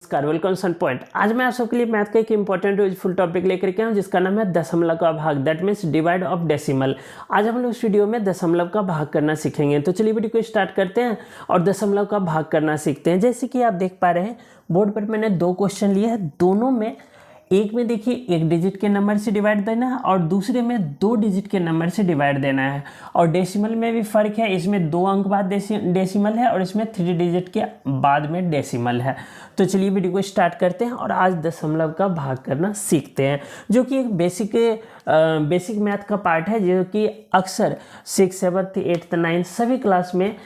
नमस्कार, वेलकम सन पॉइंट। आज मैं आप सबके लिए मैथ का एक इंपॉर्टेंट यूजफुल टॉपिक लेकर के आया हूं जिसका नाम है दशमलव का भाग, that means divide of decimal. आज हम लोग इस वीडियो में दशमलव का भाग करना सीखेंगे। तो चलिए वीडियो को स्टार्ट करते हैं और दशमलव का भाग करना सीखते हैं। जैसे कि आप देख पा रहे हैं बोर्ड पर मैंने दो क्वेश्चन लिए हैं, दोनों में एक में देखिए एक डिजिट के नंबर से डिवाइड देना है और दूसरे में दो डिजिट के नंबर से डिवाइड देना है। और डेसिमल में भी फ़र्क है, इसमें 2 अंक बाद डेसिमल है और इसमें 3 डिजिट के बाद में डेसिमल है। तो चलिए वीडियो को स्टार्ट करते हैं और आज दशमलव का भाग करना सीखते हैं, जो कि एक बेसिक मैथ का पार्ट है, जो कि अक्सर 6, 7, 8, 9 सभी क्लास में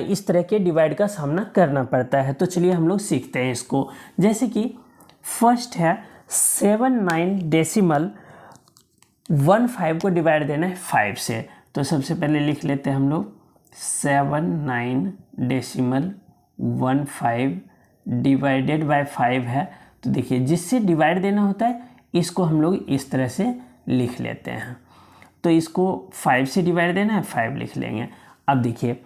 इस तरह के डिवाइड का सामना करना पड़ता है। तो चलिए हम लोग सीखते हैं इसको। जैसे कि फर्स्ट है 7, 9 डेसिमल 15 को डिवाइड देना है 5 से। तो सबसे पहले लिख लेते हैं हम लोग 7, 9 डेसिमल 15 डिवाइडेड बाय 5 है। तो देखिए जिससे डिवाइड देना होता है इसको हम लोग इस तरह से लिख लेते हैं। तो इसको 5 से डिवाइड देना है, 5 लिख लेंगे। अब देखिए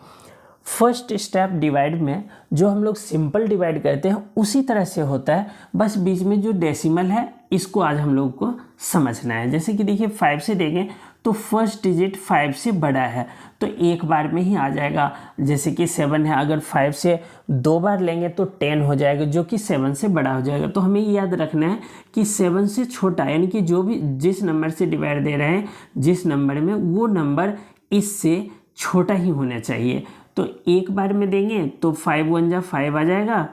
फर्स्ट स्टेप डिवाइड में जो हम लोग सिंपल डिवाइड करते हैं उसी तरह से होता है, बस बीच में जो डेसिमल है इसको आज हम लोग को समझना है। जैसे कि देखिए 5 से देखें तो फर्स्ट डिजिट 5 से बड़ा है तो एक बार में ही आ जाएगा। जैसे कि 7 है, अगर 5 से 2 बार लेंगे तो 10 हो जाएगा, जो कि 7 से बड़ा हो जाएगा। तो हमें याद रखना है कि 7 से छोटा, यानी कि जो भी जिस नंबर से डिवाइड दे रहे हैं जिस नंबर में, वो नंबर इससे छोटा ही होना चाहिए। तो एक बार में देंगे तो 5 1 जा 5 आ जाएगा।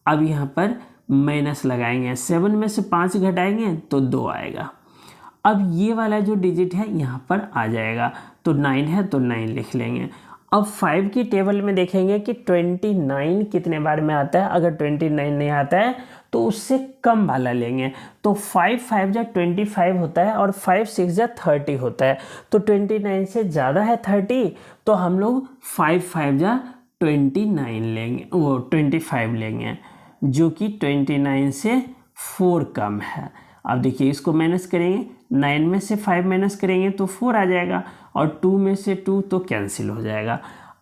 अब यहाँ पर माइनस लगाएंगे, 7 में से 5 घटाएंगे तो 2 आएगा। अब ये वाला जो डिजिट है यहाँ पर आ जाएगा, तो 9 है तो 9 लिख लेंगे। अब 5 की टेबल में देखेंगे कि 29 कितने बार में आता है। अगर 29 नहीं आता है तो उससे कम वाला लेंगे। तो 5 5 जा 25 होता है और 5 6 जा 30 होता है। तो 29 से ज़्यादा है 30, तो हम लोग 5 5 जा 29 लेंगे, वो 25 लेंगे, जो कि 29 से 4 कम है। अब देखिए इसको माइनस करेंगे, 9 में से 5 माइनस करेंगे तो 4 आ जाएगा और 2 में से 2 तो कैंसिल हो जाएगा।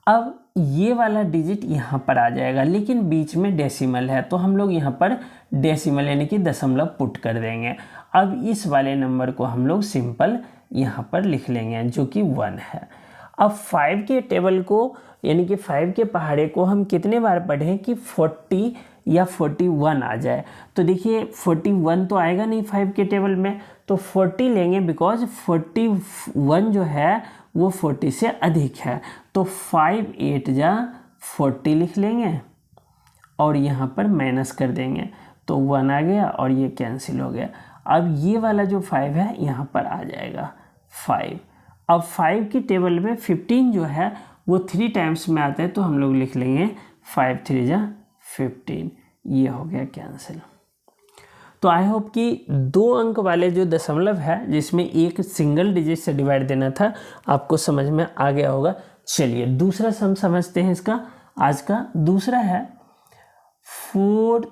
अब ये वाला डिजिट यहाँ पर आ जाएगा, लेकिन बीच में डेसिमल है तो हम लोग यहाँ पर डेसिमल यानी कि दशमलव पुट कर देंगे। अब इस वाले नंबर को हम लोग सिंपल यहाँ पर लिख लेंगे, जो कि 1 है। अब 5 के टेबल को यानी कि 5 के पहाड़े को हम कितने बार पढ़ें कि 40 या 41 आ जाए। तो देखिए 41 तो आएगा नहीं 5 के टेबल में, तो 40 लेंगे, बिकॉज 41 जो है वो 40 से अधिक है। तो 5 8 जा 40 लिख लेंगे और यहाँ पर माइनस कर देंगे तो 1 आ गया और ये कैंसिल हो गया। अब ये वाला जो 5 है यहाँ पर आ जाएगा 5। अब 5 की टेबल में 15 जो है वो 3 टाइम्स में आता है, तो हम लोग लिख लेंगे 5 3 जा 15। ये हो गया कैंसिल। तो आई होप कि 2 अंक वाले जो दशमलव है जिसमें एक सिंगल डिजिट से डिवाइड देना था आपको समझ में आ गया होगा। चलिए दूसरा सम समझते हैं इसका। आज का दूसरा है 4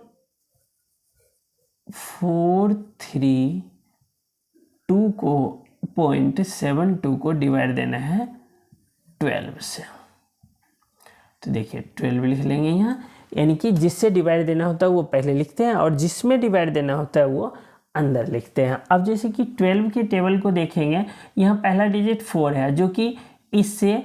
3 2 को 0.72 को डिवाइड देना है 12 से। तो देखिए 12 लिख लेंगे यहाँ, यानी कि जिससे डिवाइड देना होता है वो पहले लिखते हैं और जिसमें डिवाइड देना होता है वो अंदर लिखते हैं। अब जैसे कि 12 के टेबल को देखेंगे, यहाँ पहला डिजिट 4 है जो कि इससे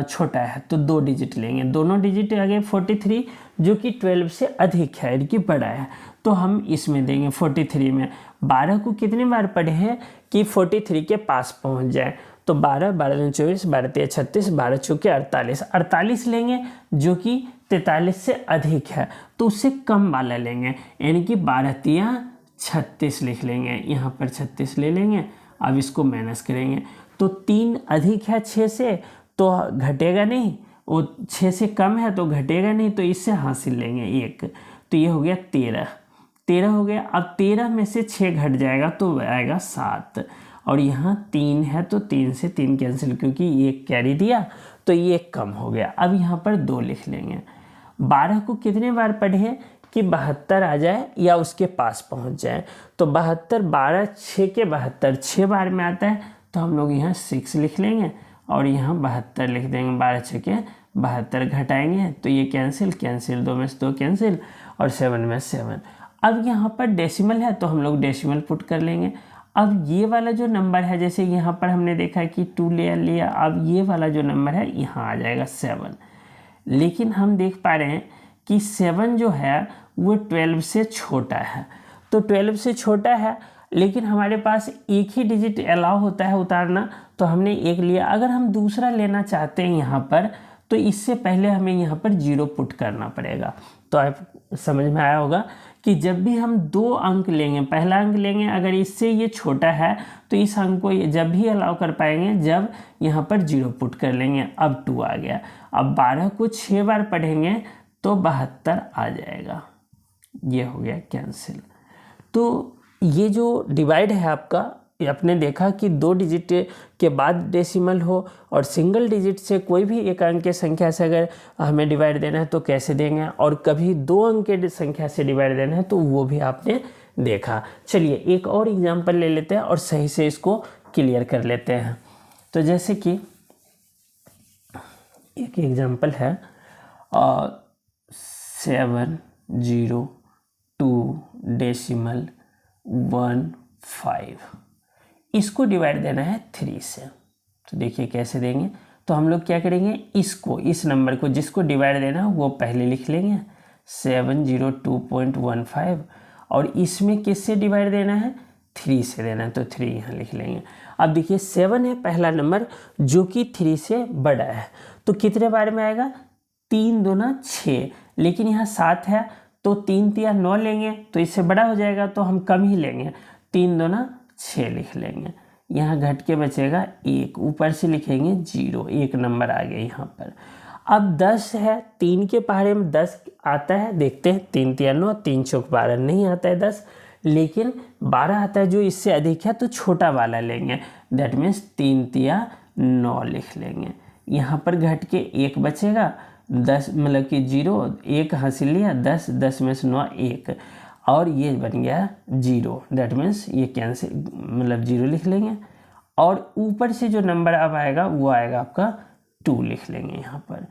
छोटा है, तो 2 डिजिट लेंगे। दोनों डिजिट आगे 43 जो कि 12 से अधिक है, यानी कि बड़ा है, तो हम इसमें देंगे 43 में। 12 को कितने बार पढ़े हैं कि 43 के पास पहुँच जाए। तो 12 12 24 12 3 36 12 चौके 48 48 लेंगे, जो कि 43 से अधिक है, तो उससे कम वाला लेंगे, यानी कि 12 3 36 लिख लेंगे। यहाँ पर 36 ले लेंगे। अब इसको माइनस करेंगे तो 3 अधिक है 6 से तो घटेगा नहीं, वो 6 से कम है तो घटेगा नहीं, तो इससे हासिल लेंगे 1। तो ये हो गया 13 हो गया। अब 13 में से 6 घट जाएगा तो आएगा 7, और यहाँ 3 है तो 3 से 3 कैंसिल, क्योंकि ये कैरी दिया तो ये कम हो गया। अब यहाँ पर 2 लिख लेंगे। 12 को कितने बार पढ़े कि 72 आ जाए या उसके पास पहुँच जाए। तो 72 12 6 के 72 6 बार में आता है, तो हम लोग यहाँ 6 लिख लेंगे और यहाँ 72 लिख देंगे। 12 6 के 72 घटाएंगे तो ये कैंसिल 2 में से 2 कैंसिल और 7 में 7। अब यहाँ पर डेसिमल है तो हम लोग डेसिमल पुट कर लेंगे। अब ये वाला जो नंबर है, जैसे यहाँ पर हमने देखा कि 2 ले लिया, अब ये वाला जो नंबर है यहाँ आ जाएगा 7। लेकिन हम देख पा रहे हैं कि 7 जो है वो 12 से छोटा है। तो 12 से छोटा है लेकिन हमारे पास एक ही डिजिट अलाउ होता है उतारना, तो हमने एक लिया। अगर हम दूसरा लेना चाहते हैं यहाँ पर, तो इससे पहले हमें यहाँ पर 0 पुट करना पड़ेगा। तो आप समझ में आया होगा कि जब भी हम 2 अंक लेंगे, पहला अंक लेंगे अगर इससे ये छोटा है तो इस अंक को जब भी अलाउ कर पाएंगे जब यहाँ पर 0 पुट कर लेंगे। अब 2 आ गया। अब 12 को 6 बार पढ़ेंगे तो 72 आ जाएगा। ये हो गया कैंसिल। तो ये जो डिवाइड है आपका, आपने देखा कि 2 डिजिट के बाद डेसिमल हो और सिंगल डिजिट से कोई भी एक अंक के संख्या से अगर हमें डिवाइड देना है तो कैसे देंगे, और कभी 2 अंक के संख्या से डिवाइड देना है तो वो भी आपने देखा। चलिए एक और एग्जांपल ले लेते हैं और सही से इसको क्लियर कर लेते हैं। तो जैसे कि एक एग्जांपल है 702.15, इसको डिवाइड देना है 3 से। तो देखिए कैसे देंगे। तो हम लोग क्या करेंगे, इसको, इस नंबर को जिसको डिवाइड देना है वो पहले लिख लेंगे 702.15, और इसमें किससे डिवाइड देना है, 3 से देना है, तो 3 यहाँ लिख लेंगे। अब देखिए 7 है पहला नंबर जो कि 3 से बड़ा है, तो कितने बार में आएगा, 3 दूना 6, लेकिन यहाँ 7 है तो 3 तिया 9 लेंगे तो इससे बड़ा हो जाएगा, तो हम कम ही लेंगे, 3 दूना 6 लिख लेंगे। यहाँ घट के बचेगा 1, ऊपर से लिखेंगे 0, 1 नंबर आ गया यहाँ पर। अब 10 है, 3 के पहाड़े में 10 आता है, देखते हैं, 3 तिया 9, 3 चौक 12 नहीं आता है 10, लेकिन 12 आता है जो इससे अधिक है, तो छोटा वाला लेंगे, दैट मीन्स 3 तिया 9 लिख लेंगे। यहाँ पर घट के 1 बचेगा, 10 मतलब कि 0, 1 हासिल लिया, 10, 10 में से 9 1, और ये बन गया 0, दैट मीन्स ये कैंसिल, मतलब 0 लिख लेंगे। और ऊपर से जो नंबर अब आएगा वो आएगा आपका 2 लिख लेंगे यहाँ पर,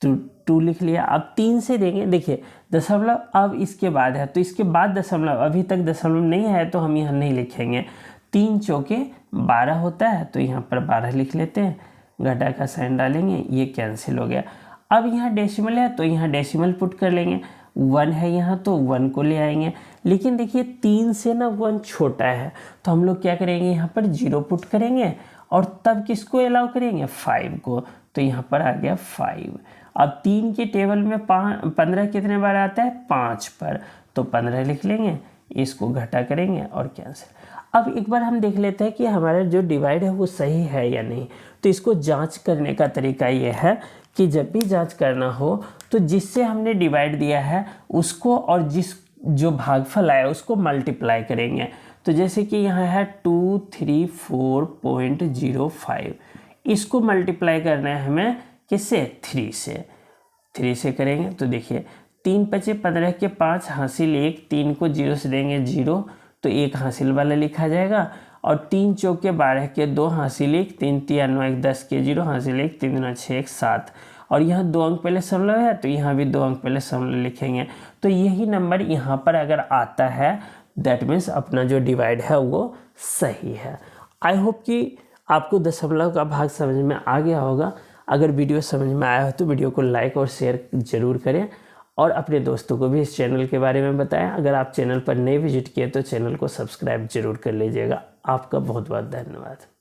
तो 2 लिख लिया। अब 3 से देंगे, देखिए दशमलव अब इसके बाद है, तो इसके बाद दशमलव, अभी तक दशमलव नहीं है तो हम यहाँ नहीं लिखेंगे। 3 चौके 12 होता है तो यहाँ पर 12 लिख लेते हैं, घटा का साइन डालेंगे, ये कैंसिल हो गया। अब यहाँ डेसिमल है तो यहाँ डेसिमल पुट कर लेंगे, 1 है यहाँ तो 1 को ले आएंगे, लेकिन देखिए 3 से ना 1 छोटा है, तो हम लोग क्या करेंगे, यहाँ पर 0 पुट करेंगे और तब किसको अलाउ करेंगे, 5 को, तो यहाँ पर आ गया 5। अब 3 के टेबल में 15 कितने बार आता है, 5 पर, तो 15 लिख लेंगे, इसको घटा करेंगे और कैंसिल। अब एक बार हम देख लेते हैं कि हमारा जो डिवाइड है वो सही है या नहीं। तो इसको जांच करने का तरीका ये है कि जब भी जांच करना हो तो जिससे हमने डिवाइड दिया है उसको और जो भागफल आया उसको मल्टीप्लाई करेंगे। तो जैसे कि यहाँ है 234.05, इसको मल्टीप्लाई करना है हमें किससे, 3 से, 3 से करेंगे। तो देखिए 3 पचे 15 के 5 हासिल 1, 3 को 0 से देंगे 0, तो 1 हासिल वाला लिखा जाएगा, और 3 चौके 12 के 2 हासिल 1, 3 तिया 9 1 10 के 0 हासिल 1, 3 दूना 6 1 7, और यहाँ 2 अंक पहले दशमलव है तो यहाँ भी 2 अंक पहले दशमलव लिखेंगे। तो यही नंबर यहाँ पर अगर आता है दैट मीन्स अपना जो डिवाइड है वो सही है। आई होप कि आपको दशमलव का भाग समझ में आ गया होगा। अगर वीडियो समझ में आया हो तो वीडियो को लाइक और शेयर ज़रूर करें, और अपने दोस्तों को भी इस चैनल के बारे में बताएं। अगर आप चैनल पर नए विजिट किए तो चैनल को सब्सक्राइब जरूर कर लीजिएगा। आपका बहुत बहुत धन्यवाद।